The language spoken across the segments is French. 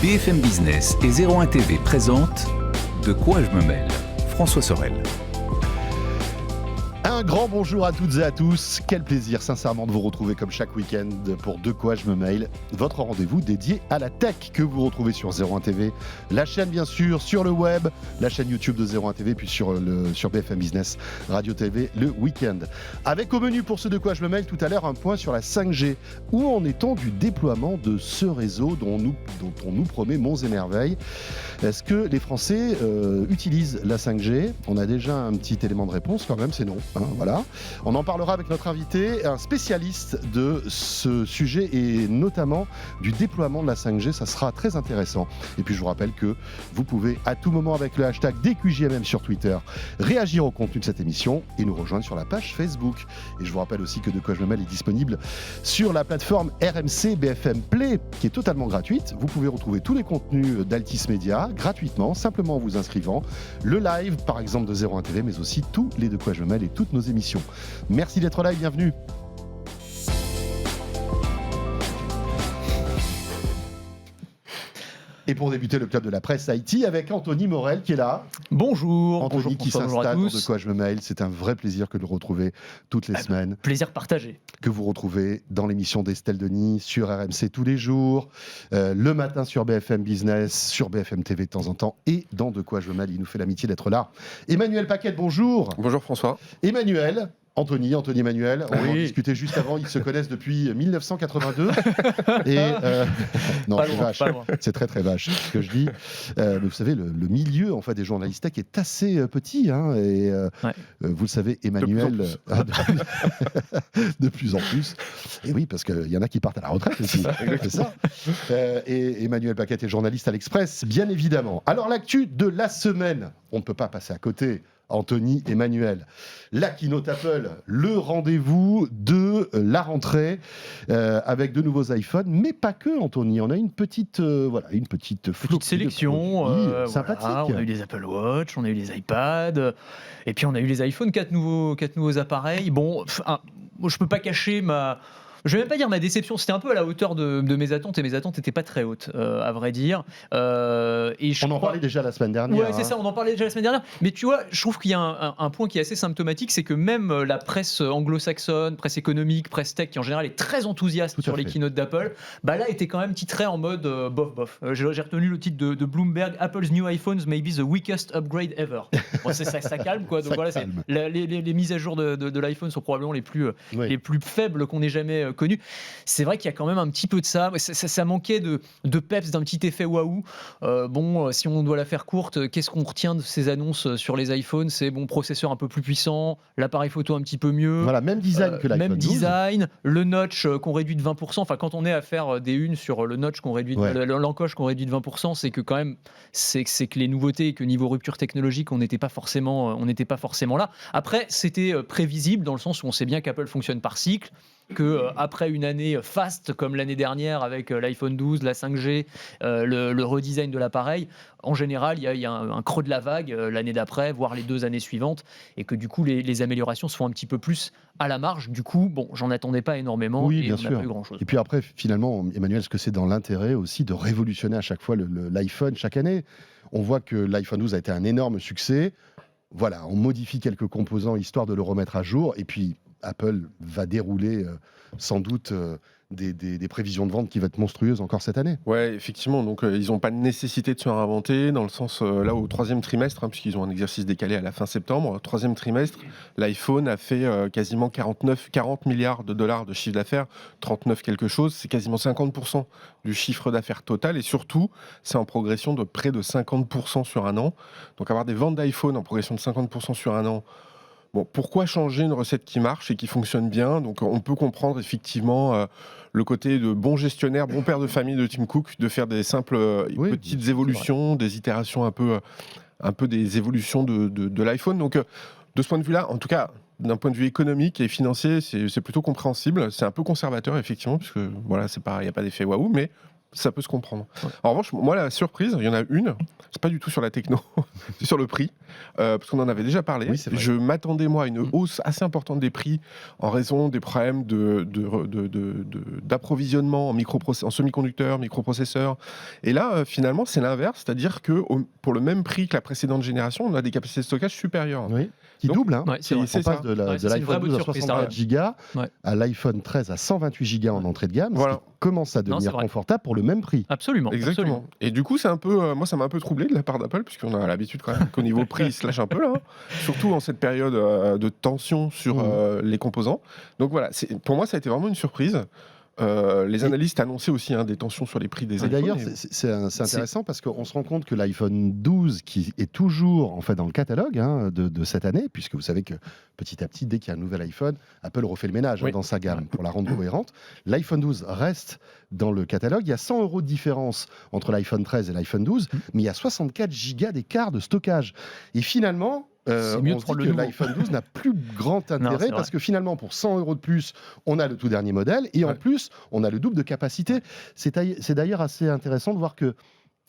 BFM Business et 01 TV présentent De quoi je me mêle ? François Sorel. Un grand bonjour à toutes et à tous. Quel plaisir sincèrement de vous retrouver comme chaque week-end pour De quoi je me mêle, votre rendez-vous dédié à la tech que vous retrouvez sur 01 TV, la chaîne bien sûr, sur le web, la chaîne YouTube de 01 TV, puis sur BFM Business, Radio TV le week-end. Avec au menu pour ce De quoi je me mêle tout à l'heure un point sur la 5G. Où en est-on du déploiement de ce réseau dont on nous promet monts et merveilles ? Est-ce que les Français utilisent la 5G ? On a déjà un petit élément de réponse quand même, c'est non. Voilà. On en parlera avec notre invité, un spécialiste de ce sujet et notamment du déploiement de la 5G. Ça sera très intéressant. Et puis je vous rappelle que vous pouvez à tout moment avec le hashtag DQJMM sur Twitter réagir au contenu de cette émission et nous rejoindre sur la page Facebook. Et je vous rappelle aussi que De quoi je me mêle est disponible sur la plateforme RMC BFM Play qui est totalement gratuite. Vous pouvez retrouver tous les contenus d'Altis Media gratuitement, simplement en vous inscrivant. Le live par exemple de 01 TV, mais aussi tous les De quoi je me mêle et toutes nos émissions. Merci d'être là et bienvenue. Et pour débuter le club de la presse IT avec Anthony Morel qui est là. Bonjour. Anthony qui s'installe pour De quoi je me mêle. C'est un vrai plaisir que de le retrouver toutes les semaines. Plaisir partagé. Que vous retrouvez dans l'émission d'Estelle Denis sur RMC tous les jours, le matin sur BFM Business, sur BFM TV de temps en temps et dans De quoi je me mêle. Il nous fait l'amitié d'être là. Emmanuel Paquette, bonjour. Bonjour François. Emmanuel. Anthony Emmanuel, on en discutait juste avant, ils se connaissent depuis 1982 et non, c'est vache, c'est très très vache ce que je dis. Mais vous savez, le milieu en fait des journalistes tech est assez petit, hein, et vous le savez, Emmanuel, de plus en plus. Et oui, parce qu'il y en a qui partent à la retraite aussi, c'est ça. Et Emmanuel Paquette est journaliste à l'Express, bien évidemment. Alors l'actu de la semaine, on ne peut pas passer à côté. Anthony, Emmanuel, la keynote Apple, le rendez-vous de la rentrée avec de nouveaux iPhones, mais pas que, Anthony. On a une petite sélection, sympathique. Voilà, on a eu les Apple Watch, on a eu les iPads, et puis on a eu les iPhones, 4 nouveaux appareils. Bon, je peux pas cacher je vais même pas dire ma déception, c'était un peu à la hauteur de mes attentes, et mes attentes n'étaient pas très hautes, à vrai dire. On en parlait déjà la semaine dernière. Ouais, c'est ça, on en parlait déjà la semaine dernière. Mais tu vois, je trouve qu'il y a un point qui est assez symptomatique, c'est que même la presse anglo-saxonne, presse économique, presse tech, qui en général est très très sur les keynotes d'Apple, là était quand même titré en mode bof. J'ai retenu le titre de Bloomberg, Apple's new iPhones may be the weakest upgrade ever. Bon, ça calme, quoi. Donc voilà, les mises à jour de l'iPhone sont probablement les plus faibles qu'on ait jamais connu. C'est vrai qu'il y a quand même un petit peu de ça. Ça manquait de peps, d'un petit effet waouh. Si on doit la faire courte, qu'est-ce qu'on retient de ces annonces sur les iPhones ? C'est processeur un peu plus puissant, l'appareil photo un petit peu mieux. Voilà, même design que l'iPhone 12. Même design, le notch qu'on réduit de 20%. Enfin, quand on est à faire des unes sur le notch qu'on réduit, l'encoche qu'on réduit de 20%, c'est que quand même, c'est que les nouveautés, que niveau rupture technologique, on n'était pas forcément là. Après, c'était prévisible dans le sens où on sait bien qu'Apple fonctionne par cycle, que après une année faste comme l'année dernière avec l'iPhone 12, la 5G, le redesign de l'appareil, en général il y a un creux de la vague l'année d'après, voire les 2 années suivantes, et que du coup les améliorations se font un petit peu plus à la marge. Du coup, j'en attendais pas énormément, oui, et bien on sûr. n'a pas eu grand-chose. Et puis après, finalement, Emmanuel, est-ce que c'est dans l'intérêt aussi de révolutionner à chaque fois l'iPhone chaque année ? On voit que l'iPhone 12 a été un énorme succès. Voilà, on modifie quelques composants histoire de le remettre à jour, et puis Apple va dérouler sans doute des prévisions de vente qui vont être monstrueuses encore cette année. Ouais, effectivement. Donc, ils n'ont pas de nécessité de se réinventer, dans le sens, là, au 3e trimestre, puisqu'ils ont un exercice décalé à la fin septembre. Au 3e trimestre, l'iPhone a fait quasiment 40 milliards de dollars de chiffre d'affaires, 39 quelque chose. C'est quasiment 50% du chiffre d'affaires total. Et surtout, c'est en progression de près de 50% sur un an. Donc, avoir des ventes d'iPhone en progression de 50% sur un an, pourquoi changer une recette qui marche et qui fonctionne bien ? Donc, on peut comprendre effectivement le côté de bon gestionnaire, bon père de famille de Tim Cook, de faire des simples petites évolutions, des itérations un peu des évolutions de l'iPhone. Donc, de ce point de vue-là, en tout cas, d'un point de vue économique et financier, c'est plutôt compréhensible. C'est un peu conservateur, effectivement, parce que voilà, il n'y a pas d'effet waouh, mais Ça peut se comprendre. En revanche, moi, la surprise, il y en a une, c'est pas du tout sur la techno, c'est sur le prix, parce qu'on en avait déjà parlé. Oui, c'est vrai. Je m'attendais, moi, à une hausse assez importante des prix en raison des problèmes d'approvisionnement en semi-conducteurs, microprocesseurs. Et là, finalement, c'est l'inverse, c'est-à-dire que pour le même prix que la précédente génération, on a des capacités de stockage supérieures. Oui. Qui Donc, double, hein. Ouais, c'est vrai. On passe de c'est une vraie l'iPhone bonne 12 à surprise, 64 t'as Go Ouais. à l'iPhone 13 à 128 Go en entrée de gamme, Voilà. ce qui commence à c'est devenir vrai. confortable pour le même prix. Absolument. Exactement. absolument. Et du coup, c'est un peu, moi, ça m'a un peu troublé de la part d'Apple, puisqu'on a l'habitude quand même qu'au niveau prix, ils se lâchent un peu là, hein. Surtout en cette période de tension sur les composants. Donc voilà, pour moi, ça a été vraiment une surprise. Les analystes annonçaient aussi des tensions sur les prix des Et iPhones. d'ailleurs, c'est intéressant parce qu'on se rend compte que l'iPhone 12, qui est toujours en fait dans le catalogue de cette année, puisque vous savez que petit à petit, dès qu'il y a un nouvel iPhone, Apple refait le ménage Oui. dans sa gamme pour la rendre cohérente. L'iPhone 12 reste dans le catalogue. Il y a 100 € de différence entre l'iPhone 13 et l'iPhone 12, mais il y a 64 gigas d'écart de stockage. Et finalement, C'est mieux de on se prendre dit le que nouveau. l'iPhone 12 n'a plus grand Non, intérêt c'est parce que finalement, pour 100 € de plus, on a le tout dernier modèle et en Ouais. plus, on a le double de capacité. C'est d'ailleurs assez intéressant de voir que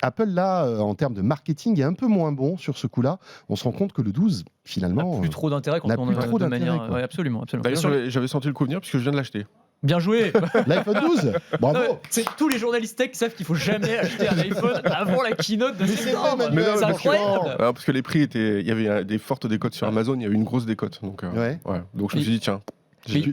Apple, là, en termes de marketing, est un peu moins bon sur ce coup-là. On se rend compte que le 12, finalement, N'a plus trop d'intérêt quand n'a on plus trop de d'intérêt, manière. quoi. Ouais, absolument, absolument. D'ailleurs, Sur- j'avais senti le coup venir, puisque je viens de l'acheter. Bien joué. l'iPhone 12, bravo. Ouais, c'est tous les journalistes tech qui savent qu'il faut jamais acheter un iPhone avant la keynote de Mais c'est septembre. vrai, Manuel, C'est parce que- incroyable. Alors, parce que les prix étaient. Il y avait des fortes décotes sur Amazon, il y a eu une grosse décote. Donc, Ouais. donc je me suis dit, tiens.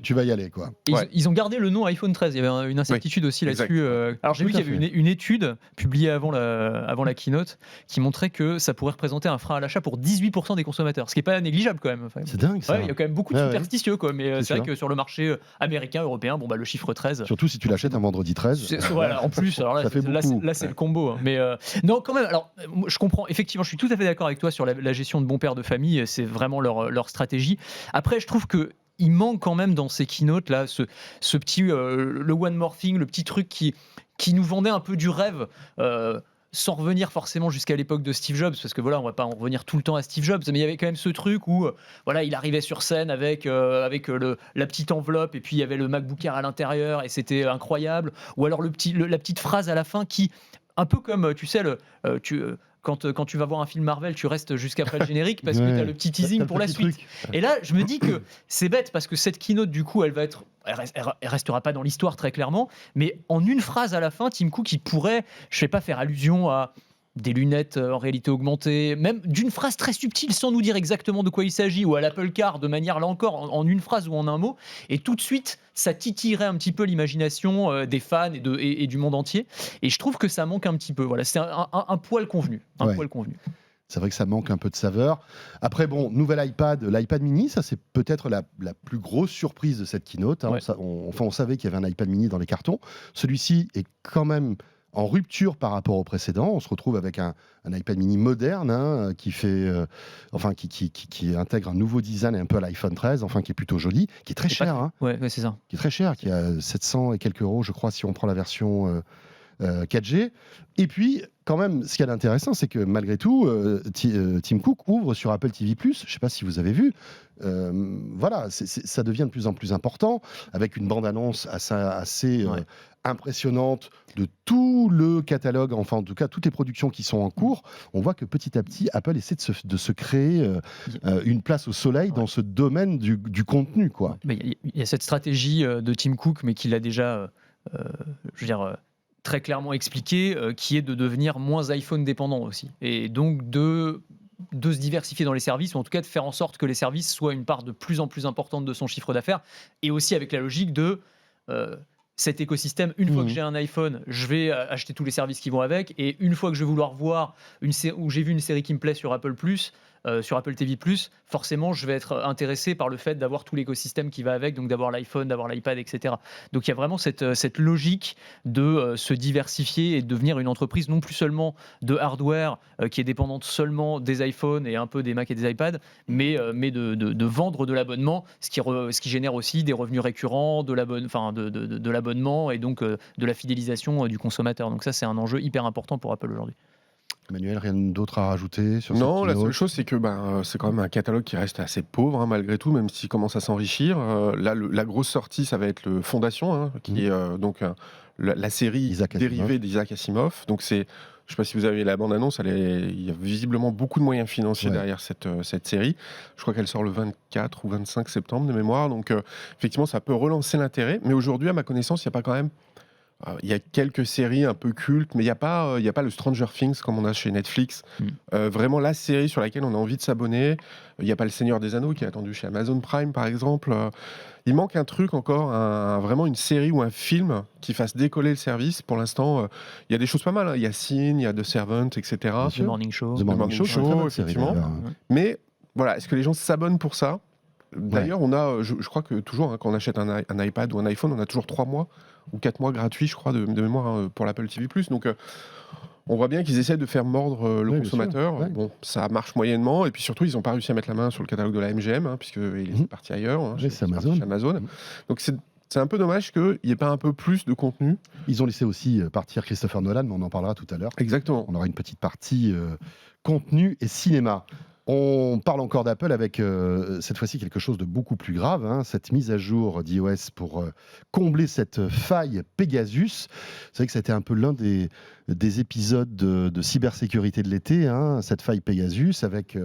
Tu vas y aller, quoi. Et Ouais. ils ont gardé le nom iPhone 13. Il y avait une incertitude aussi exact. là-dessus. Alors j'ai vu Tout à qu'il y avait une étude publiée avant la keynote qui montrait que ça pourrait représenter un frein à l'achat pour 18% des consommateurs, ce qui n'est pas négligeable quand même. Enfin, C'est dingue, ça. ouais, il y a quand même beaucoup de Ouais, ouais. superstitieux, quoi. Mais C'est c'est vrai sûr. que sur le marché américain, européen, le chiffre 13. Surtout si tu l'achètes un vendredi 13. Voilà, en plus, alors là, Ça fait là, beaucoup. c'est le combo. Hein. Mais non, quand même, alors moi, je comprends, effectivement, je suis tout à fait d'accord avec toi sur la gestion de bons pères de famille, c'est vraiment leur stratégie. Après, je trouve que il manque quand même dans ces keynotes là ce petit le one more thing, le petit truc qui nous vendait un peu du rêve. Sans revenir forcément jusqu'à l'époque de Steve Jobs, parce que voilà, on va pas en revenir tout le temps à Steve Jobs, mais il y avait quand même ce truc où voilà, il arrivait sur scène avec la petite enveloppe et puis il y avait le MacBook Air à l'intérieur et c'était incroyable. Ou alors la petite phrase à la fin qui, un peu comme tu sais quand tu vas voir un film Marvel, tu restes jusqu'après le générique parce que tu as le petit teasing T'as le pour la petit suite. truc. Et là, je me dis que c'est bête parce que cette keynote, du coup, elle restera pas dans l'histoire très clairement, mais en une phrase à la fin, Tim Cook, il pourrait, je sais pas, faire allusion à des lunettes en réalité augmentée, même d'une phrase très subtile sans nous dire exactement de quoi il s'agit, ou à l'Apple Car, de manière, là encore, en une phrase ou en un mot, et tout de suite, ça titillerait un petit peu l'imagination des fans et du monde entier, et je trouve que ça manque un petit peu. Voilà, c'est un poil convenu. Ouais. Poil convenu. C'est vrai que ça manque un peu de saveur. Après, bon, nouvel iPad, l'iPad mini, ça c'est peut-être la plus grosse surprise de cette keynote. Hein. Ouais. On savait qu'il y avait un iPad mini dans les cartons. Celui-ci est quand même en rupture par rapport au précédent. On se retrouve avec un iPad mini moderne qui fait, qui intègre un nouveau design un peu à l'iPhone 13, qui est plutôt joli, qui est très C'est pas- cher, Ouais, c'est ça. qui est très cher, qui a 700 et quelques euros, je crois, si on prend la version 4G. Et puis, quand même, ce qui est intéressant, c'est que malgré tout, Tim Cook ouvre sur Apple TV+. Je ne sais pas si vous avez vu. Voilà, ça devient de plus en plus important, avec une bande-annonce assez impressionnante de tout le catalogue, enfin en tout cas toutes les productions qui sont en cours. On voit que petit à petit, Apple essaie de se créer une place au soleil dans ce domaine du contenu, quoi. Mais il y a cette stratégie de Tim Cook, mais qu'il a déjà, je veux dire, très clairement expliqué, qui est de devenir moins iPhone dépendant aussi. Et donc de se diversifier dans les services, ou en tout cas de faire en sorte que les services soient une part de plus en plus importante de son chiffre d'affaires, et aussi avec la logique de cet écosystème, une fois que j'ai un iPhone, je vais acheter tous les services qui vont avec, et une fois que je vais vouloir voir où j'ai vu une série qui me plaît sur Apple+, sur Apple TV+, forcément, je vais être intéressé par le fait d'avoir tout l'écosystème qui va avec, donc d'avoir l'iPhone, d'avoir l'iPad, etc. Donc il y a vraiment cette logique de se diversifier et de devenir une entreprise non plus seulement de hardware qui est dépendante seulement des iPhones et un peu des Mac et des iPads, mais de vendre de l'abonnement, ce qui génère aussi des revenus récurrents, de l'abonnement et donc de la fidélisation du consommateur. Donc ça, c'est un enjeu hyper important pour Apple aujourd'hui. Emmanuel, rien d'autre à rajouter sur Non, cette la keynote? seule chose, c'est que c'est quand même un catalogue qui reste assez pauvre, hein, malgré tout, même s'il commence à s'enrichir. Là, la grosse sortie, ça va être le Fondation, hein, qui est donc la série Isaac Asimov. dérivée d'Isaac Asimov. Donc je ne sais pas si vous avez la bande-annonce, il y a visiblement beaucoup de moyens financiers derrière cette série. Je crois qu'elle sort le 24 ou 25 septembre de mémoire. Donc effectivement, ça peut relancer l'intérêt. Mais aujourd'hui, à ma connaissance, il n'y a pas quand même... Il y a quelques séries un peu cultes, mais il n'y a pas le Stranger Things comme on a chez Netflix. Vraiment la série sur laquelle on a envie de s'abonner. Il n'y a pas le Seigneur des Anneaux qui est attendu chez Amazon Prime, par exemple. Il manque un truc encore, vraiment une série ou un film qui fasse décoller le service. Pour l'instant, il y a des choses pas mal. Il y a Sin, il y a The Servant, etc. The Morning Show. The Morning Show, Show, très bonne série, effectivement. d'ailleurs. Mais voilà, est-ce que les gens s'abonnent pour ça ? D'ailleurs, on a, je crois que toujours, hein, quand on achète un iPad ou un iPhone, on a toujours 3 mois ou 4 mois gratuits, je crois, de mémoire hein, pour l'Apple TV+. Donc, on voit bien qu'ils essaient de faire mordre le consommateur. Ouais. Bon, ça marche moyennement. Et puis surtout, ils n'ont pas réussi à mettre la main sur le catalogue de la MGM, hein, puisqu'il est parti ailleurs. Hein, Oui, c'est Amazon. chez Amazon. Donc, c'est un peu dommage qu'il n'y ait pas un peu plus de contenu. Ils ont laissé aussi partir Christopher Nolan, mais on en parlera tout à l'heure. Exactement. On aura une petite partie contenu et cinéma. On parle encore d'Apple avec cette fois-ci quelque chose de beaucoup plus grave, hein, cette mise à jour d'iOS pour combler cette faille Pegasus. C'est vrai que c'était un peu l'un des épisodes de cybersécurité de l'été, hein, cette faille Pegasus avec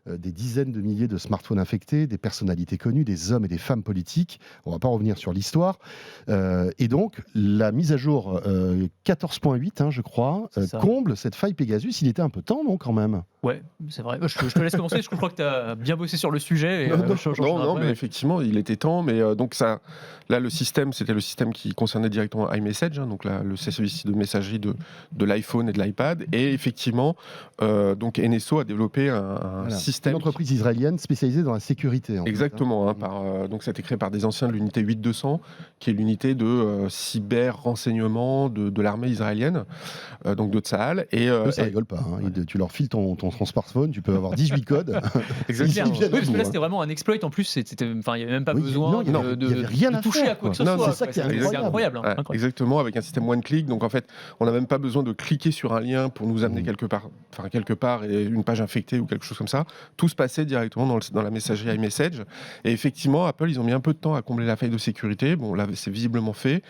des dizaines de milliers de smartphones infectés, des personnalités connues, des hommes et des femmes politiques. On ne va pas revenir sur l'histoire. Et donc, la mise à jour 14.8, hein, je crois, comble cette faille Pegasus. Il était un peu temps, non, quand même? Ouais, c'est vrai. Je te laisse commencer, parce que je crois que tu as bien bossé sur le sujet. Et, non, mais effectivement, il était temps. Mais donc ça, là, le système, c'était le système qui concernait directement iMessage, hein, donc le service de messagerie de l'iPhone et de l'iPad. Et effectivement, donc NSO a développé un système. Une entreprise israélienne spécialisée dans la sécurité. Exactement. Donc ça a été créé par des anciens de l'unité 8200, qui est l'unité de cyber-renseignement de l'armée israélienne, donc de Tsahal. Et ça rigole pas. Hein. Tu leur files ton smartphone, tu peux avoir 18 codes. Exactement. Oui, parce que là, c'était vraiment un exploit. En plus, il n'y avait même pas besoin de toucher à quoi que ce soit. C'est ça qui est incroyable. Exactement, avec un système one-click. Donc en fait, on n'a même pas besoin de cliquer sur un lien pour nous amener quelque part et une page infectée ou quelque chose comme ça. Tout se passait directement dans la messagerie iMessage. Et effectivement, Apple, ils ont mis un peu de temps à combler la faille de sécurité. Bon, là, c'est visiblement fait.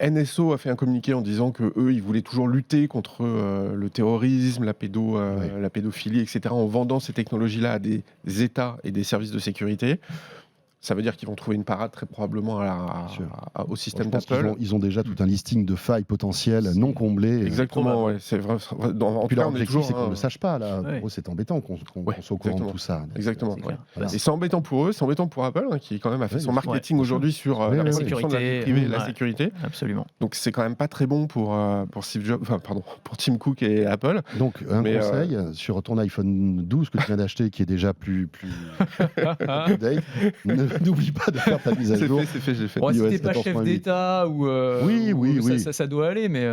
NSO a fait un communiqué en disant que eux, ils voulaient toujours lutter contre le terrorisme, la pédophilie, etc., en vendant ces technologies-là à des États et des services de sécurité. Ça veut dire qu'ils vont trouver une parade très probablement au système d'Apple. Ils ont déjà tout un listing de failles potentielles non comblées. Exactement, ouais, c'est vrai. En plus, l'objectif, c'est qu'on ne le sache pas. Là. Pour eux, c'est embêtant qu'on soit au courant de tout ça. Exactement. Et c'est embêtant pour eux, c'est embêtant pour Apple, hein, qui quand même a fait son marketing aujourd'hui sur la sécurité de la vie privée et la sécurité. Absolument. Donc c'est quand même pas très bon pour Steve Jobs, pour Tim Cook et Apple. Donc un conseil sur ton iPhone 12 que tu viens d'acheter, qui est déjà plus up-to-date. N'oublie pas de faire ta mise à jour. C'est fait, j'ai fait. Si t'es pas chef d'État ou ça doit aller, mais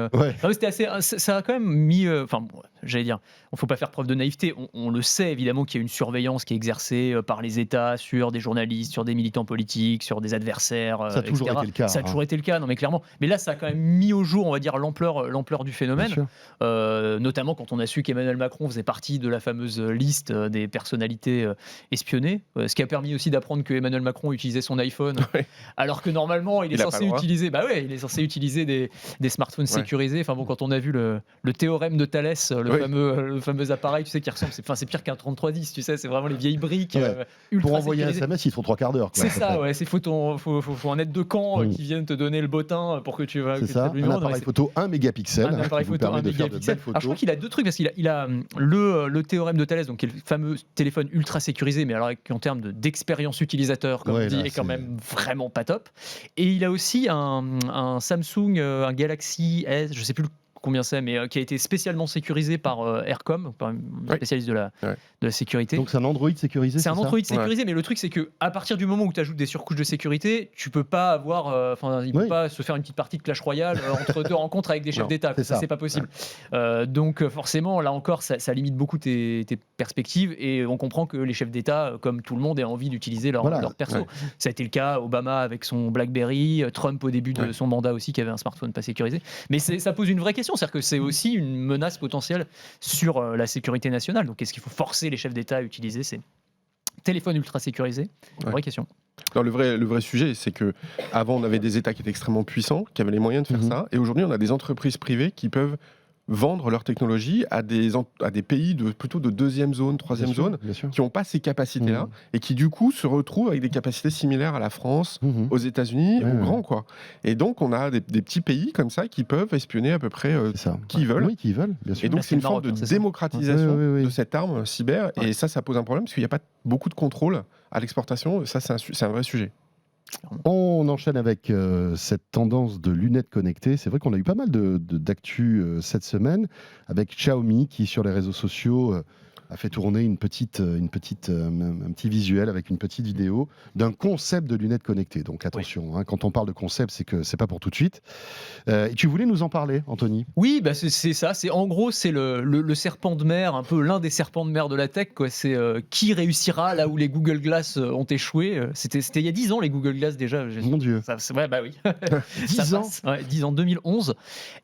c'était assez. Ça a quand même mis. J'allais dire, il faut pas faire preuve de naïveté. On le sait évidemment qu'il y a une surveillance qui est exercée par les États sur des journalistes, sur des militants politiques, sur des adversaires. Ça a toujours été le cas. Ça a toujours été le cas, non mais clairement. Mais là, ça a quand même mis au jour, on va dire, l'ampleur du phénomène. Notamment quand on a su qu'Emmanuel Macron faisait partie de la fameuse liste des personnalités espionnées, ce qui a permis aussi d'apprendre que Emmanuel Macron utilisait son iPhone, alors que normalement il est censé utiliser, il est censé utiliser des smartphones sécurisés. Enfin bon, quand on a vu le théorème de Thalès, le fameux appareil, tu sais, qui ressemble, c'est pire qu'un 3310, tu sais, c'est vraiment les vieilles briques. Pour envoyer un SMS, il faut 3/4 d'heure. C'est ça, ouais. Faut un aide de camp qui vienne te donner le bottin pour que tu vas. C'est ça. Un appareil photo 1 mégapixel. Un appareil photo 1 mégapixel. Alors je crois qu'il a deux trucs, parce qu'il a le théorème de Thalès, donc qui est le fameux téléphone ultra sécurisé, mais alors en termes d'expérience utilisateur, comme on dit, est quand même vraiment pas top. Et il a aussi un Samsung, un Galaxy S, je sais plus combien c'est, mais qui a été spécialement sécurisé par Aircom, par un spécialiste de la sécurité. Donc c'est un Android sécurisé. C'est un Android sécurisé, mais le truc c'est que à partir du moment où tu ajoutes des surcouches de sécurité, tu peux pas avoir, il peut pas se faire une petite partie de Clash Royale entre deux rencontres avec des chefs d'État. Ça c'est pas possible. Donc forcément, là encore, ça limite beaucoup tes perspectives, et on comprend que les chefs d'État, comme tout le monde, aient envie d'utiliser leur perso. Ça a été le cas Obama avec son BlackBerry, Trump au début de son mandat aussi, qui avait un smartphone pas sécurisé. Mais ça pose une vraie question. question. C'est-à-dire que c'est aussi une menace potentielle sur la sécurité nationale. Donc, est-ce qu'il faut forcer les chefs d'État à utiliser ces téléphones ultra sécurisés ? Vraie question. Alors, le vrai sujet, c'est que avant on avait des États qui étaient extrêmement puissants, qui avaient les moyens de faire ça, et aujourd'hui on a des entreprises privées qui peuvent vendre leur technologie à des pays plutôt de deuxième zone, troisième zone, qui n'ont pas ces capacités-là, et qui du coup se retrouvent avec des capacités similaires à la France, aux États-Unis, aux grands, quoi. Et donc on a des petits pays comme ça qui peuvent espionner à peu près qui veulent. Oui, qui veulent, bien sûr. Et donc c'est une forme de démocratisation de cette arme cyber, et ça pose un problème parce qu'il n'y a pas beaucoup de contrôle à l'exportation. Ça, c'est un vrai sujet. On enchaîne avec cette tendance de lunettes connectées. C'est vrai qu'on a eu pas mal d'actu cette semaine avec Xiaomi qui, sur les réseaux sociaux, a fait tourner un petit visuel avec une petite vidéo d'un concept de lunettes connectées. Donc attention, quand on parle de concept, c'est que c'est pas pour tout de suite. Et tu voulais nous en parler, Anthony ? Oui, c'est ça. En gros, c'est le serpent de mer, un peu l'un des serpents de mer de la tech, quoi. C'est qui réussira là où les Google Glass ont échoué. C'était il y a 10 ans, les Google Glass déjà. Mon Dieu. Bah oui. 10 ans. 10 ans, 2011.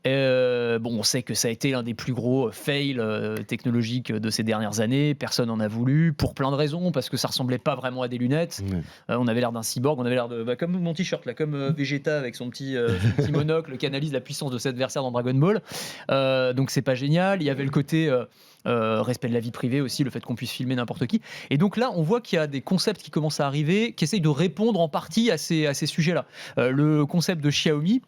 On sait que ça a été l'un des plus gros fails technologiques de ces dernières années. Personne n'en a voulu, pour plein de raisons, parce que ça ressemblait pas vraiment à des lunettes. On avait l'air d'un cyborg, on avait l'air de comme mon t-shirt là, comme Vegeta avec son petit monocle qui analyse la puissance de cet adversaire dans Dragon Ball. Donc c'est pas génial. Il y avait le côté respect de la vie privée aussi, le fait qu'on puisse filmer n'importe qui. Et donc là, on voit qu'il y a des concepts qui commencent à arriver, qui essayent de répondre en partie à ces sujets-là. Le concept de Xiaomi,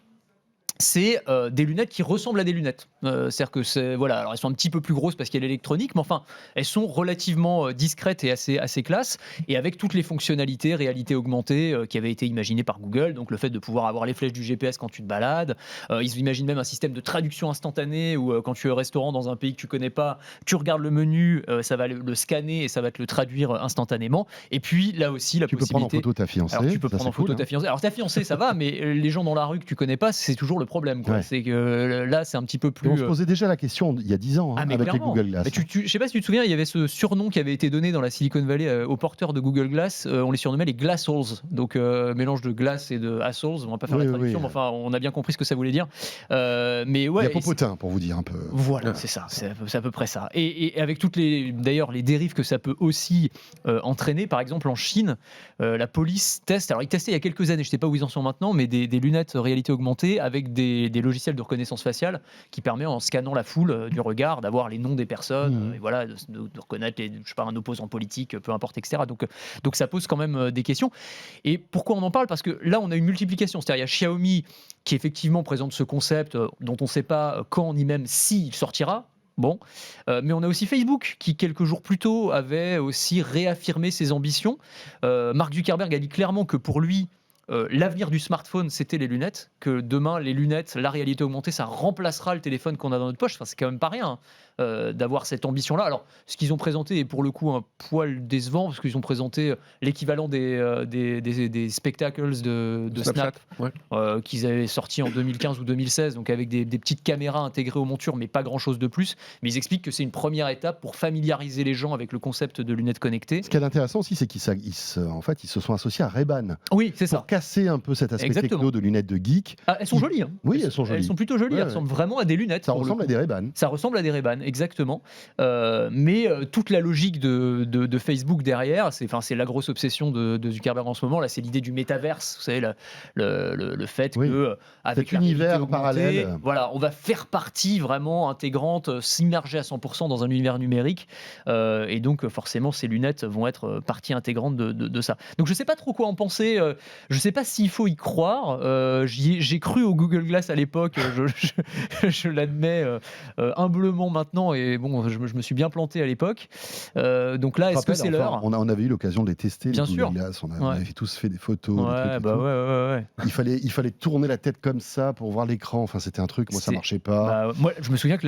c'est des lunettes qui ressemblent à des lunettes. C'est-à-dire que voilà, alors elles sont un petit peu plus grosses parce qu'il y a l'électronique, mais enfin, elles sont relativement discrètes et assez classe, et avec toutes les fonctionnalités réalité augmentée qui avaient été imaginées par Google, donc le fait de pouvoir avoir les flèches du GPS quand tu te balades. Ils imaginent même un système de traduction instantanée où quand tu es au restaurant dans un pays que tu connais pas, tu regardes le menu, ça va le scanner et ça va te le traduire instantanément. Et puis là aussi, la possibilité... Tu peux prendre en photo ta fiancée. Alors tu peux prendre en photo ta fiancée. Alors ta fiancée, ça va, mais les gens dans la rue que tu connais pas, c'est toujours le problème, quoi. C'est que là, c'est un petit peu plus... On se posait déjà la question il y a 10 ans avec les Google Glass. Je sais pas si tu te souviens, il y avait ce surnom qui avait été donné dans la Silicon Valley aux porteurs de Google Glass. On les surnommait les Glassholes. Donc mélange de glace et de assholes. On va pas faire la traduction, mais enfin, on a bien compris ce que ça voulait dire. Mais ouais, il y a Popotin, pour vous dire un peu. Voilà, c'est ça. C'est à peu près ça. Et avec toutes les dérives que ça peut aussi entraîner, par exemple en Chine, la police teste. Alors ils testaient il y a quelques années, je sais pas où ils en sont maintenant, mais des lunettes réalité augmentée avec des logiciels de reconnaissance faciale qui permet, en scannant la foule du regard, d'avoir les noms des personnes, et voilà, de reconnaître un opposant politique, peu importe, etc. Donc ça pose quand même des questions. Et pourquoi on en parle ? Parce que là, on a une multiplication. C'est-à-dire, il y a Xiaomi qui effectivement présente ce concept dont on ne sait pas quand ni même s'il sortira. Bon, mais on a aussi Facebook qui, quelques jours plus tôt, avait aussi réaffirmé ses ambitions. Mark Zuckerberg a dit clairement que pour lui, l'avenir du smartphone, c'était les lunettes, que demain, les lunettes, la réalité augmentée, ça remplacera le téléphone qu'on a dans notre poche. Enfin, c'est quand même pas rien d'avoir cette ambition-là. Alors, ce qu'ils ont présenté est pour le coup un poil décevant, parce qu'ils ont présenté l'équivalent des spectacles de Snap qu'ils avaient sortis en 2015 ou 2016, donc avec des petites caméras intégrées aux montures, mais pas grand-chose de plus. Mais ils expliquent que c'est une première étape pour familiariser les gens avec le concept de lunettes connectées. Ce qui est intéressant aussi, c'est qu'ils se sont associés à Ray-Ban. Oui, c'est ça. Pour casser un peu cet aspect techno de lunettes de geek. Ah, elles sont jolies. Hein. Oui, elles sont jolies. Elles sont plutôt jolies. Elles ressemblent vraiment à des lunettes. Ça ressemble à des Ray-Ban. Ça ressemble à des Ray-Ban, exactement. Mais toute la logique de Facebook derrière, c'est la grosse obsession de Zuckerberg en ce moment. Là, c'est l'idée du métaverse. Vous savez, le fait que avec cet univers parallèle, voilà, on va faire partie vraiment intégrante, s'immerger à 100% dans un univers numérique. Et donc, forcément, ces lunettes vont être partie intégrante de ça. Donc, je sais pas trop quoi en penser. Je sais pas s'il faut y croire. J'ai cru au Google Glass à l'époque. Je l'admets humblement maintenant. Et bon, je me suis bien planté à l'époque. Donc là, est-ce que c'est l'heure ? On avait eu l'occasion de les tester, bien les sûr. Google Glass. On avait tous fait des photos. Ouais. Il fallait tourner la tête comme ça pour voir l'écran. Enfin, c'était un truc. Moi, ça marchait pas. Moi, je me souviens que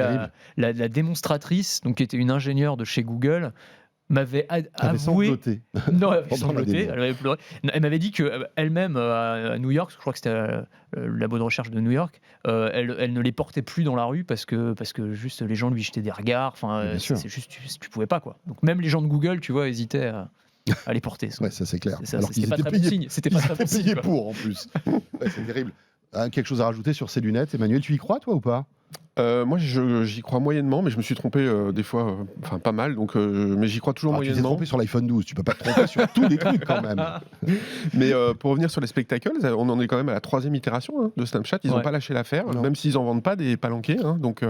la démonstratrice, donc qui était une ingénieure de chez Google, m'avait avoué. Non, elle avait pleuré. Elle m'avait dit qu'elle-même à New York, je crois que c'était le labo de recherche de New York, elle ne les portait plus dans la rue parce que juste les gens lui jetaient des regards. Enfin, c'est juste tu pouvais pas, quoi. Donc même les gens de Google, tu vois, hésitaient à les porter. Ouais, ça c'est clair. Alors c'était pas très bon signe. C'était pas très bon signe pour en plus. C'est terrible. Quelque chose à rajouter sur ces lunettes, Emmanuel, tu y crois toi ou pas ? Moi, j'y crois moyennement, mais je me suis trompé des fois, enfin pas mal, donc, mais j'y crois toujours Tu t'es moyennement. trompé sur l'iPhone 12, tu peux pas te tromper sur tous les trucs quand même. Mais pour revenir sur les spectacles, on en est quand même à la 3e itération de Snapchat. Ils n'ont pas lâché l'affaire, Non. même s'ils en vendent pas des palanqués. Donc,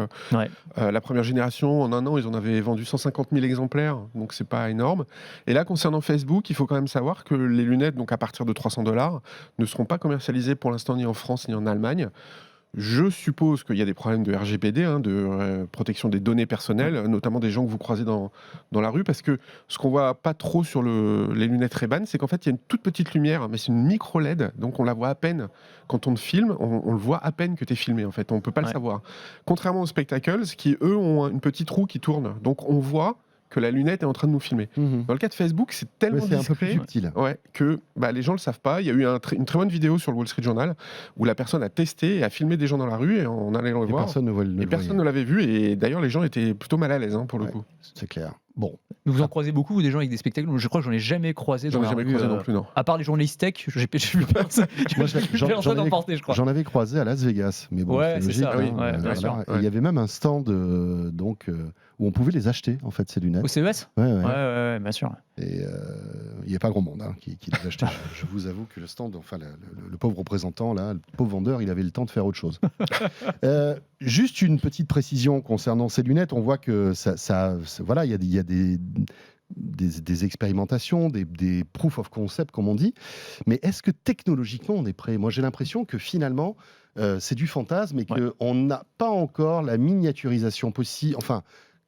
la première génération, en un an, ils en avaient vendu 150 000 exemplaires, donc c'est pas énorme. Et là, concernant Facebook, il faut quand même savoir que les lunettes, donc à partir de $300, ne seront pas commercialisées pour l'instant ni en France ni en Allemagne. Je suppose qu'il y a des problèmes de RGPD, de protection des données personnelles, notamment des gens que vous croisez dans la rue, parce que ce qu'on voit pas trop sur les lunettes Ray-Ban, c'est qu'en fait, il y a une toute petite lumière, mais c'est une micro-LED, donc on la voit à peine. Quand on te filme, on le voit à peine que tu es filmé, en fait. On peut pas le savoir. Contrairement aux spectacles, qui, eux, ont une petite roue qui tourne. Donc on voit que la lunette est en train de nous filmer. Dans le cas de Facebook, c'est tellement C'est un peu plus discret subtil. que les gens le savent pas. Il y a eu une très bonne vidéo sur le Wall Street Journal où la personne a testé et a filmé des gens dans la rue et on allait le Et voir. personne ne voit le Et personne ne l'avait vu et d'ailleurs les gens étaient plutôt mal à l'aise pour le Ouais. coup. C'est clair. Bon, Mais vous en croisez beaucoup, vous, des gens avec des spectacles? Je crois que j'en ai jamais croisé J'en dans ai la jamais rue, croisé non plus, non. à part les journalistes tech, j'ai vu personne. Moi, J'ai vu personne en porter, je crois. j'en avais croisé à Las Vegas, mais bon, Ouais, c'est c'est logique. ça, oui, ouais, bien sûr. Et il y avait même un stand où on pouvait les acheter, en fait, ces lunettes. Au CES? Ouais, Ouais, bien sûr. Et il n'y a pas grand monde qui les achetait. Je vous avoue que le stand, enfin le pauvre représentant, là, le pauvre vendeur, il avait le temps de faire autre chose. Juste une petite précision concernant ces lunettes. On voit que voilà, il y a des expérimentations, des proof of concept, comme on dit. Mais est-ce que technologiquement, on est prêt? Moi, j'ai l'impression que finalement, c'est du fantasme et qu'on n'a pas encore la miniaturisation possible. Enfin,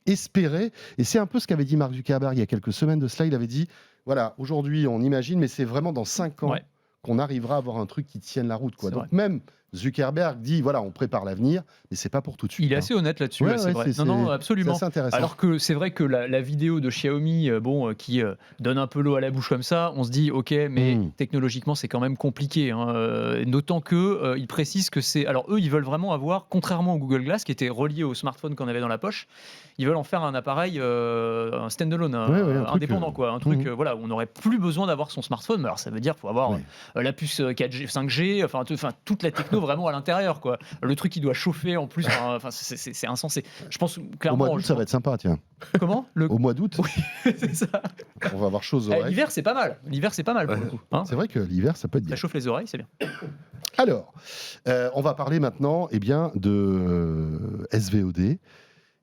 espérer. Et c'est un peu ce qu'avait dit Mark Zuckerberg il y a quelques semaines de cela. Il avait dit, voilà, aujourd'hui on imagine, mais c'est vraiment dans 5 ans qu'on arrivera à avoir un truc qui tienne la route, quoi. Donc même Zuckerberg dit, voilà, on prépare l'avenir, mais c'est pas pour tout de suite. Il est assez honnête là-dessus, c'est vrai. Non, absolument. C'est intéressant. Alors que c'est vrai que la vidéo de Xiaomi, qui donne un peu l'eau à la bouche comme ça, on se dit, ok, mais technologiquement c'est quand même compliqué. D'autant que ils précisent que c'est. Alors eux, ils veulent vraiment avoir, contrairement au Google Glass, qui était relié au smartphone qu'on avait dans la poche, ils veulent en faire un appareil, un standalone, indépendant, quoi. Un truc, voilà, où on n'aurait plus besoin d'avoir son smartphone. Alors ça veut dire qu'il faut avoir la puce 4G, 5G, enfin toute la techno vraiment à l'intérieur, quoi. Le truc qui doit chauffer en plus, c'est insensé. Je pense clairement. Au mois d'août, ça va être sympa, tiens. Comment Au mois d'août, oui, c'est ça. On va avoir chaud aux oreilles. L'hiver, c'est pas mal. L'hiver, c'est pas mal pour le coup. C'est vrai que l'hiver, ça peut être bien. Ça chauffe les oreilles, c'est bien. Alors, on va parler maintenant, de SVOD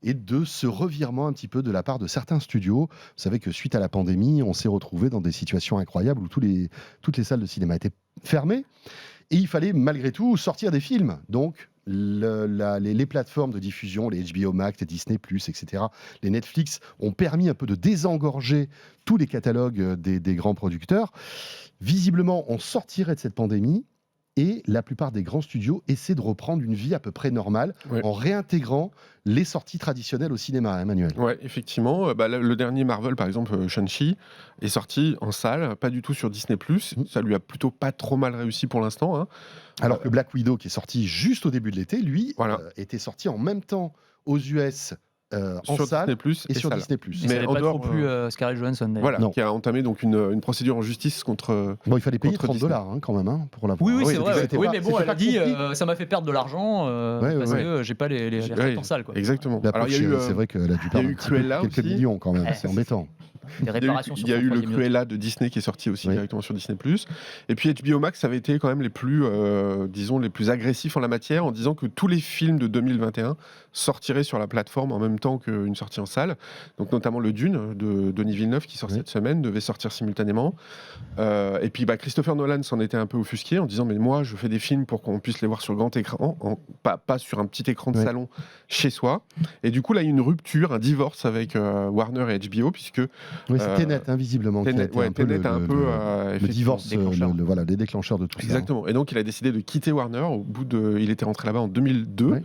et de ce revirement un petit peu de la part de certains studios. Vous savez que suite à la pandémie, on s'est retrouvé dans des situations incroyables où toutes les salles de cinéma étaient fermées. Et il fallait malgré tout sortir des films. Donc, les plateformes de diffusion, les HBO Max, les Disney+, etc., les Netflix, ont permis un peu de désengorger tous les catalogues des grands producteurs. Visiblement, on sortirait de cette pandémie et la plupart des grands studios essaient de reprendre une vie à peu près normale en réintégrant les sorties traditionnelles au cinéma, Emmanuel. Oui, effectivement. Le dernier Marvel, par exemple, Shang-Chi, est sorti en salle, pas du tout sur Disney+. Ça lui a plutôt pas trop mal réussi pour l'instant. Alors que Black Widow, qui est sorti juste au début de l'été, lui, était sorti en même temps aux US en sur salle Disney+ et sur Disney+. Mais ça n'avait pas trop plu Scarlett Johansson. Voilà, qui a entamé donc une procédure en justice contre. Bon, il fallait payer $30 quand même pour l'avoir. Oui, c'est vrai. Oui, mais bon, elle a dit ça m'a fait perdre de l'argent parce que j'ai pas les recettes en salle. Quoi. Exactement. Alors, c'est vrai qu'elle a dû perdre quelques millions quand même. C'est embêtant. Des réparations sur il y a eu le Cruella de Disney qui est sorti aussi directement sur Disney+. Et puis HBO Max avait été quand même les plus agressifs en la matière en disant que tous les films de 2021 sortiraient sur la plateforme en même temps qu'une sortie en salle. Donc notamment le Dune de Denis Villeneuve qui sort cette semaine devait sortir simultanément. Et puis Christopher Nolan s'en était un peu offusqué en disant mais moi je fais des films pour qu'on puisse les voir sur le grand écran, pas sur un petit écran de salon chez soi. Et du coup là il y a une rupture, un divorce avec Warner et HBO puisque oui, c'est Tenet, visiblement, qui a été un peu le divorce, les déclencheurs de tout ça. Exactement. Et donc, il a décidé de quitter Warner. Il était rentré là-bas en 2002.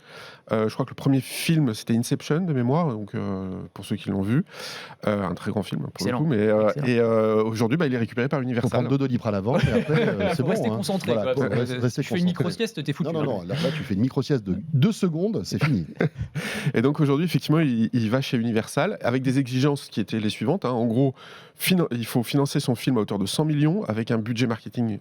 Je crois que le premier film, c'était Inception, de mémoire, donc, pour ceux qui l'ont vu. Un très grand film, pour le coup. Et aujourd'hui, il est récupéré par Universal. Il faut prendre 2 Doliprane avant, et après, c'est bon. Rester concentré. Tu fais une micro-sieste, t'es foutu. Non, là, tu fais une micro-sieste de 2 secondes, c'est fini. Et donc, aujourd'hui, effectivement, il va chez Universal avec des exigences qui étaient les suivantes. En gros, il faut financer son film à hauteur de 100 millions avec un budget marketing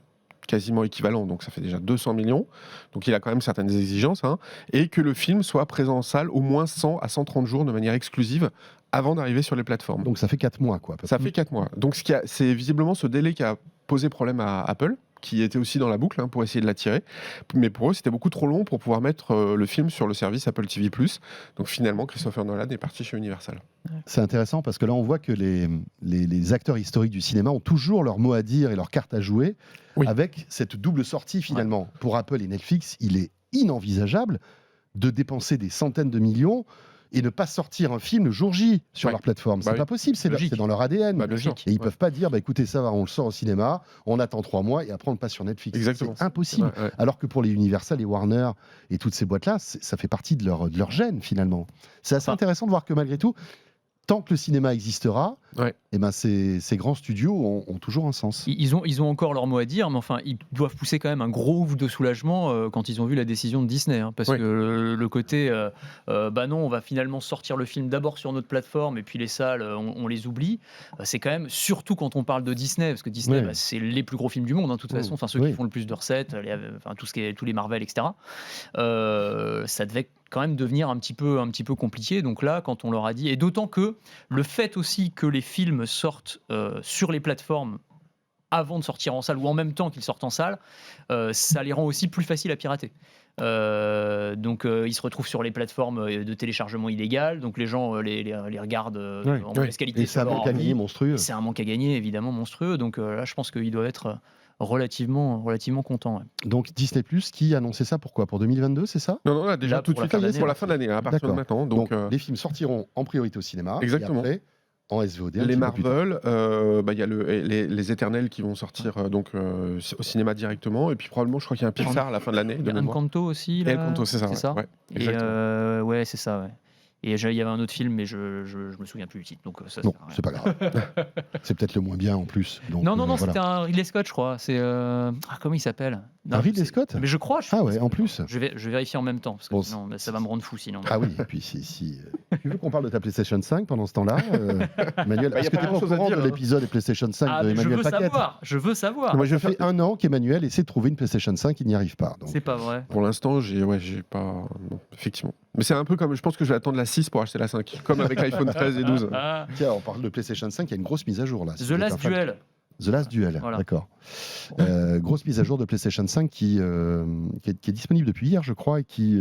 quasiment équivalent, donc ça fait déjà 200 millions, donc il a quand même certaines exigences, hein, et que le film soit présent en salle au moins 100 à 130 jours de manière exclusive avant d'arriver sur les plateformes. Donc ça fait 4 mois, quoi. Ça fait 4 mois. Donc c'est visiblement ce délai qui a posé problème à Apple, qui était aussi dans la boucle, hein, pour essayer de l'attirer. Mais pour eux, c'était beaucoup trop long pour pouvoir mettre le film sur le service Apple TV+. Donc finalement, Christopher Nolan est parti chez Universal. C'est intéressant parce que là, on voit que les acteurs historiques du cinéma ont toujours leur mot à dire et leur carte à jouer avec cette double sortie, finalement. Pour Apple et Netflix, il est inenvisageable de dépenser des centaines de millions et ne pas sortir un film le jour J sur leur plateforme. C'est pas possible, c'est dans leur ADN. Et ils peuvent pas dire, écoutez, ça va, on le sort au cinéma, on attend 3 mois et après on le passe sur Netflix. Exactement. C'est impossible. Alors que pour les Universal, les Warner et toutes ces boîtes-là, ça fait partie de leur gène, finalement. C'est assez intéressant de voir que malgré tout, tant que le cinéma existera, et ben ces grands studios ont toujours un sens. Ils ont encore leur mot à dire, mais enfin, ils doivent pousser quand même un gros ouf de soulagement quand ils ont vu la décision de Disney. Hein, parce que le côté, bah non, on va finalement sortir le film d'abord sur notre plateforme et puis les salles, on les oublie. C'est quand même, surtout quand on parle de Disney, parce que Disney, c'est les plus gros films du monde, hein, de toute façon, enfin ceux qui font le plus de recettes, tous les Marvel, etc. Ça devait quand même devenir un petit peu compliqué. Donc là, quand on leur a dit, et d'autant que le fait aussi que les films sortent sur les plateformes avant de sortir en salle ou en même temps qu'ils sortent en salle, ça les rend aussi plus faciles à pirater. Donc ils se retrouvent sur les plateformes de téléchargement illégal, donc les gens les regardent en mauvaise qualité. Et c'est un manque à gagner monstrueux. C'est un manque à gagner évidemment monstrueux. Donc là, je pense qu'ils doivent être relativement content. Donc Disney+, qui annonçait ça pour quoi ? Pour 2022, c'est ça ? Non, là, déjà tout de suite, pour la fin de l'année, à partir de maintenant. Donc les films sortiront en priorité au cinéma. Exactement. Et après, en SVOD. Les Marvel, y a les Éternels qui vont sortir au cinéma directement, et puis probablement, je crois qu'il y a un Pixar à la fin de l'année. Il y a Encanto aussi. Là. Et Encanto, c'est ça. Ouais, et c'est ça. Ouais. Et il y avait un autre film, mais je me souviens plus du titre. Donc ça, non, c'est pas grave. C'est peut-être le moins bien en plus. Donc, non, voilà. c'était un Ridley Scott, je crois. C'est comment il s'appelle ? Ridley Scott ? Mais je crois. En plus. Je vais vérifier en même temps, parce que sinon, ça va me rendre fou sinon. Ah oui, et puis si tu veux qu'on parle de ta PlayStation 5 pendant ce temps-là, Emmanuel, est-ce que tu es au courant de l'épisode de PlayStation 5 de Emmanuel Paquette ? Je veux savoir. Moi, je fais 1 an qu'Emmanuel essaie de trouver une PlayStation 5, il n'y arrive pas. Donc. C'est pas vrai. Pour l'instant, j'ai pas... Non, effectivement. Mais c'est un peu comme, je pense que je vais attendre la 6 pour acheter la 5, comme avec l'iPhone 13 et 12. Tiens, on parle de PlayStation 5, il y a une grosse mise à jour là. The Last Duel. The Last Duel, voilà. D'accord. Grosse mise à jour de PlayStation 5 qui est disponible depuis hier, je crois, et qui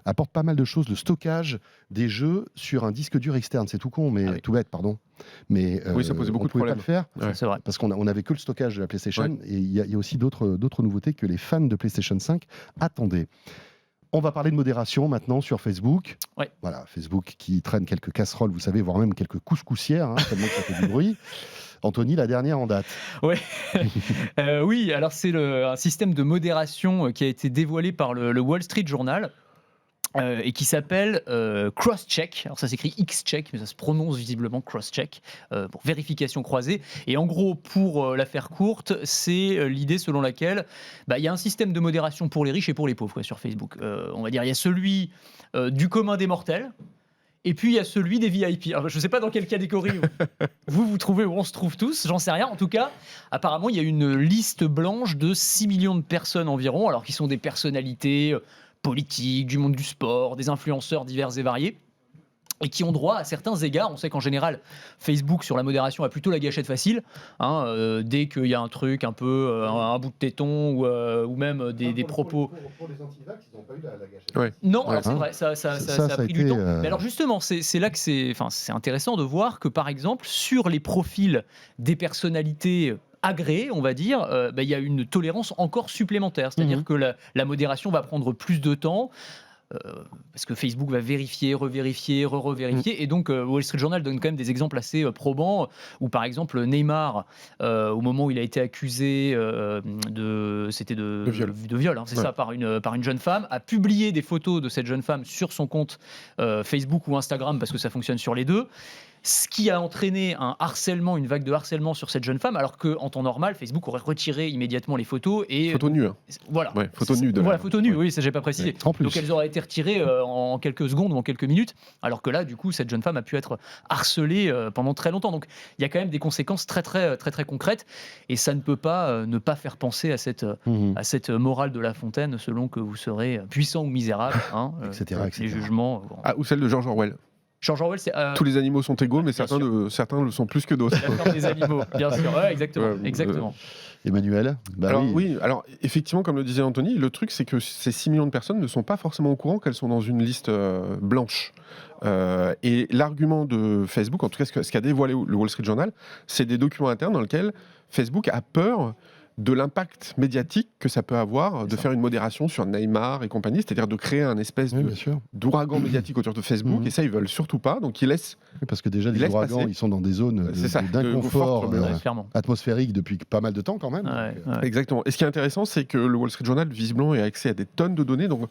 apporte pas mal de choses. Le stockage des jeux sur un disque dur externe, c'est tout con, mais tout bête, pardon. Mais oui, ça posait beaucoup de problèmes. Pas le faire, c'est vrai. parce qu'on n'avait que le stockage de la PlayStation, et il y a aussi d'autres nouveautés que les fans de PlayStation 5 attendaient. On va parler de modération maintenant sur Facebook. Voilà, Facebook qui traîne quelques casseroles, vous savez, voire même quelques couscoussières, tellement que ça fait du bruit. Anthony, la dernière en date. Oui, alors c'est un système de modération qui a été dévoilé par le Wall Street Journal. Et qui s'appelle Crosscheck. Alors ça s'écrit X-Check, mais ça se prononce visiblement Crosscheck, pour vérification croisée. Et en gros, pour la faire courte, c'est l'idée selon laquelle il y a un système de modération pour les riches et pour les pauvres sur Facebook. On va dire, il y a celui du commun des mortels, et puis il y a celui des VIP. Alors, je ne sais pas dans quelle catégorie vous trouvez, où on se trouve tous, j'en sais rien. En tout cas, apparemment, il y a une liste blanche de 6 millions de personnes environ, alors qui sont des personnalités politiques, du monde du sport, des influenceurs divers et variés, et qui ont droit à certains égards. On sait qu'en général, Facebook, sur la modération, a plutôt la gâchette facile. Dès qu'il y a un truc un peu, un bout de téton, ou même des propos... Pour les anti-vax, ils n'ont pas eu la gâchette facile. Non, alors c'est vrai, ça a pris du temps. Mais alors justement, c'est là que c'est intéressant de voir que, par exemple, sur les profils des personnalités agréé, on va dire, il y a une tolérance encore supplémentaire. C'est-à-dire que la modération va prendre plus de temps, parce que Facebook va vérifier, revérifier, re-revérifier. Et donc, Wall Street Journal donne quand même des exemples assez probants, où par exemple, Neymar, au moment où il a été accusé de viol, c'est ça, par une jeune femme, a publié des photos de cette jeune femme sur son compte Facebook ou Instagram, parce que ça fonctionne sur les deux. ce qui a entraîné un harcèlement, une vague de harcèlement sur cette jeune femme, alors qu'en temps normal, Facebook aurait retiré immédiatement les photos. Photos nues. Voilà. Ouais, photos nues. Voilà, photos nues, oui, ça j'ai pas précisé. Ouais, en plus. Donc elles auraient été retirées en quelques secondes ou en quelques minutes, alors que là, du coup, cette jeune femme a pu être harcelée pendant très longtemps. Donc il y a quand même des conséquences très concrètes, et ça ne peut pas ne pas faire penser à cette morale de La Fontaine, selon que vous serez puissant ou misérable, Etc., les jugements. Ah, ou celle de George Orwell. George Orwell, c'est Tous les animaux sont égaux, mais bien certains le sont plus que d'autres. la ferme des animaux, bien sûr. Ouais, exactement. Ouais, exactement. Emmanuel, bah Alors oui. alors effectivement, comme le disait Anthony, le truc c'est que ces 6 millions de personnes ne sont pas forcément au courant qu'elles sont dans une liste blanche. Et l'argument de Facebook, en tout cas ce qu'a dévoilé le Wall Street Journal, c'est des documents internes dans lesquels Facebook a peur de l'impact médiatique que ça peut avoir de faire une modération sur Neymar et compagnie, c'est-à-dire de créer un espèce Oui, bien sûr. d'ouragan médiatique autour de Facebook, Mhm. et ça ils veulent surtout pas, donc ils laissent Oui, parce que déjà, Il les laisse ouragans, passer. ils sont dans des zones C'est ça, d'inconfort de fort Clairement. atmosphérique depuis pas mal de temps quand même. Ouais, Donc, ouais. Exactement. Et ce qui est intéressant, c'est que le Wall Street Journal, visiblement, a accès à des tonnes de données, donc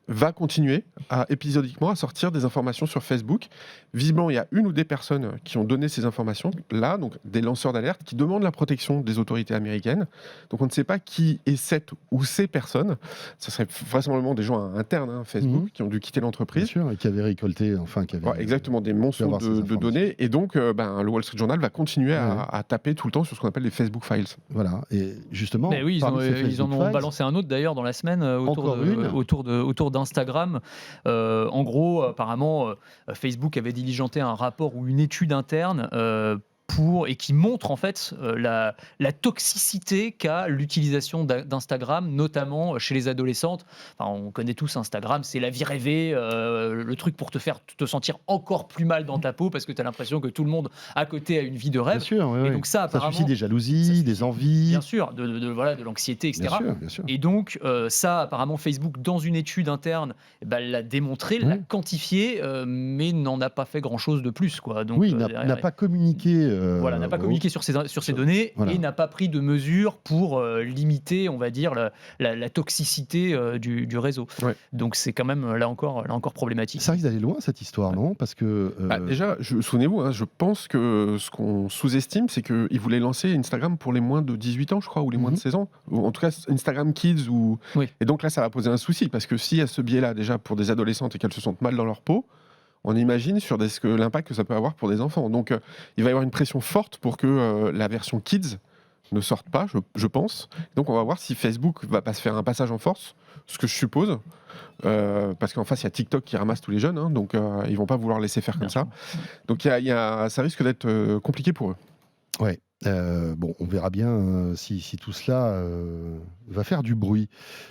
va continuer épisodiquement à sortir des informations sur Facebook. Visiblement, il y a une ou des personnes qui ont donné ces informations là, donc des lanceurs d'alerte qui demandent la protection des autorités américaines. Donc on ne sait pas qui est cette ou ces personnes. Ça serait vraisemblablement des gens internes Facebook qui ont dû quitter bien l'entreprise. sûr, et qui avait récolté, qui avait... Ouais, exactement, des monstres avoir ces de informations. données. Et donc, le Wall Street Journal va continuer à taper tout le temps sur ce qu'on appelle les Facebook Files. Voilà, et justement, Mais oui, parmi ces ils en Facebook ont Files, balancé un autre d'ailleurs dans la semaine Encore une. autour d'Instagram. En gros, apparemment, Facebook avait diligenté un rapport ou une étude interne et qui montre en fait la toxicité qu'a l'utilisation d'Instagram, notamment chez les adolescentes. Enfin, on connaît tous Instagram, c'est la vie rêvée, le truc pour te faire te sentir encore plus mal dans ta peau parce que tu as l'impression que tout le monde à côté a une vie de bien rêve. sûr, oui, Et oui. donc ça, apparemment, suscite des jalousies, ça des suscite, envies. bien sûr, de l'anxiété, etc. Bien sûr, bien sûr. Et donc, ça, apparemment, Facebook, dans une étude interne, l'a démontré, l'a quantifié, mais n'en a pas fait grand-chose de plus. Quoi. Donc, Oui, n'a pas communiqué. n'a pas communiqué sur ces données Voilà. et n'a pas pris de mesures pour limiter, on va dire, la toxicité du réseau. Ouais. Donc, c'est quand même, là encore problématique. Ça risque d'aller loin, cette histoire, non? Parce que... Déjà, souvenez-vous, je pense que ce qu'on sous-estime, c'est qu'ils voulaient lancer Instagram pour les moins de 18 ans, je crois, ou les moins de 16 ans. Ou en tout cas, Instagram Kids. Oui. Et donc là, ça va poser un souci, parce que s'il y a ce biais-là, déjà, pour des adolescentes et qu'elles se sentent mal dans leur peau, on imagine sur l'impact que ça peut avoir pour des enfants. Donc, il va y avoir une pression forte pour que la version Kids ne sorte pas, je pense. Donc, on va voir si Facebook va pas se faire un passage en force, ce que je suppose, parce qu'en face, il y a TikTok qui ramasse tous les jeunes, donc ils vont pas vouloir laisser faire comme ça. Donc, ça risque d'être compliqué pour eux. Ouais. Bon, on verra bien si tout cela va faire du bruit.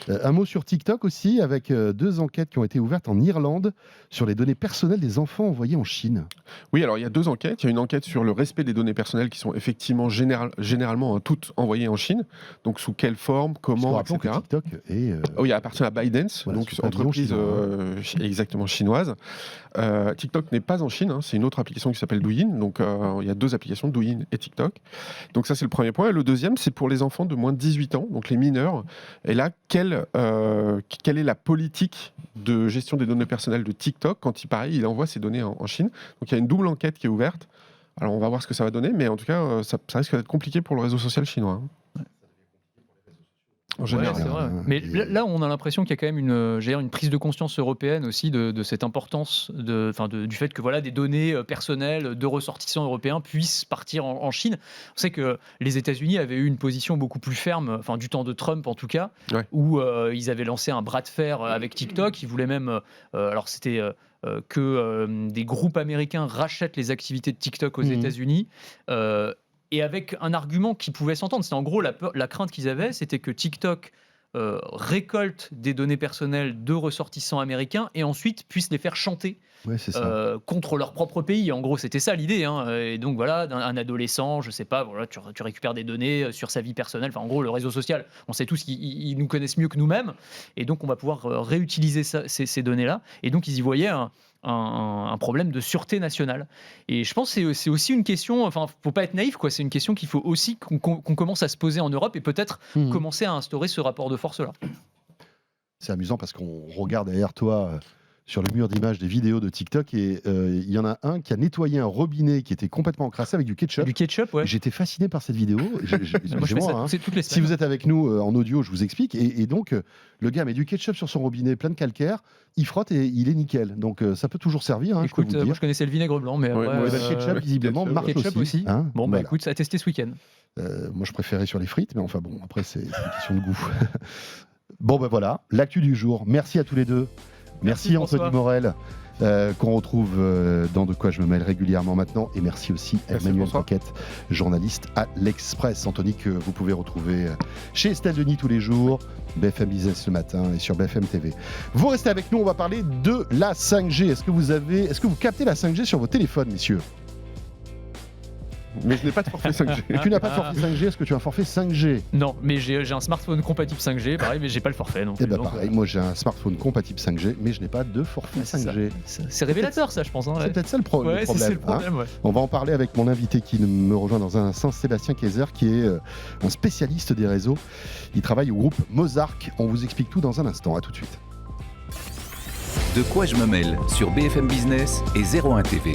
Un mot sur TikTok aussi, avec 2 enquêtes qui ont été ouvertes en Irlande sur les données personnelles des enfants envoyés en Chine. Oui, alors il y a 2 enquêtes. Il y a une enquête sur le respect des données personnelles qui sont effectivement généralement toutes envoyées en Chine. Donc sous quelle forme, comment, Rappelons que etc. TikTok est... Oui, il appartient à ByteDance, Voilà, donc c'est pavillon entreprise chinois, exactement chinoise. TikTok n'est pas en Chine, c'est une autre application qui s'appelle Douyin. Donc il y a 2 applications, Douyin et TikTok. Donc ça c'est le premier point. Et le deuxième, c'est pour les enfants de moins de 18 ans, donc les mineurs. Et là, quelle est la politique de gestion des données personnelles de TikTok quand il envoie ses données en Chine? Donc il y a une double enquête qui est ouverte. Alors on va voir ce que ça va donner, mais en tout cas, ça risque d'être compliqué pour le réseau social chinois. En général. Ouais, c'est vrai. Mais là, on a l'impression qu'il y a quand même une prise de conscience européenne aussi de cette importance du fait que des données personnelles de ressortissants européens puissent partir en Chine. On sait que les États-Unis avaient eu une position beaucoup plus ferme, du temps de Trump en tout cas, où ils avaient lancé un bras de fer avec TikTok. Ils voulaient même, alors c'était que des groupes américains rachètent les activités de TikTok aux États-Unis. Et avec un argument qui pouvait s'entendre. C'est en gros la crainte qu'ils avaient, c'était que TikTok récolte des données personnelles de ressortissants américains et ensuite puisse les faire chanter contre leur propre pays. En gros, c'était ça l'idée. Et donc un adolescent, je sais pas, tu récupères des données sur sa vie personnelle. Enfin, en gros, le réseau social, on sait tous qu'ils nous connaissent mieux que nous-mêmes. Et donc, on va pouvoir réutiliser ces données-là. Et donc, ils y voyaient un problème de sûreté nationale. Et je pense que c'est aussi une question, faut pas être naïf, quoi. C'est une question qu'il faut aussi qu'on commence à se poser en Europe et peut-être commencer à instaurer ce rapport de force-là. C'est amusant parce qu'on regarde derrière toi sur le mur d'images des vidéos de TikTok et il y en a un qui a nettoyé un robinet qui était complètement encrassé avec du ketchup. Du ketchup, ouais. J'étais fasciné par cette vidéo. Moi, je fais Excusez-moi, ça hein. c'est toutes les Si semaines. vous êtes avec nous en audio, je vous explique. Et donc, le gars met du ketchup sur son robinet plein de calcaire, il frotte et il est nickel. Donc, ça peut toujours servir, hein, je peux Écoute, vous le moi dire. je connaissais le vinaigre blanc, mais Ouais, après, moi, Le ketchup, visiblement, ketchup, marche ketchup aussi. aussi. hein. Bon, bah Voilà. écoute, à tester ce week-end. Moi, je préférais sur les frites, mais enfin bon, après, c'est une question de goût. Bon, ben voilà, l'actu du jour. Merci à tous les deux. Merci François. Anthony Morel, qu'on retrouve dans De quoi je me mêle régulièrement maintenant. Et merci aussi à Merci, Emmanuel François. Paquette, journaliste à l'Express. Anthony, que vous pouvez retrouver chez Estelle Denis tous les jours, BFM Business le matin et sur BFM TV. Vous restez avec nous, on va parler de la 5G. Est-ce que vous captez la 5G sur vos téléphones, messieurs? Mais je n'ai pas de forfait 5G. Tu n'as pas de forfait 5G, est-ce que tu as un forfait 5G? Non, mais j'ai un smartphone compatible 5G, pareil, mais j'ai pas le forfait. Non Eh plus, ben donc, pareil, moi j'ai un smartphone compatible 5G, mais je n'ai pas de forfait c'est ça. 5G. c'est révélateur ça, je pense. Hein, C'est ouais. peut-être ça le, le Ouais, problème. c'est le hein. problème. Ouais. On va en parler avec mon invité qui me rejoint dans un instant, Sébastien Kayser, qui est un spécialiste des réseaux. Il travaille au groupe Mozark. On vous explique tout dans un instant. À tout de suite. De quoi je me mêle sur BFM Business et 01 TV.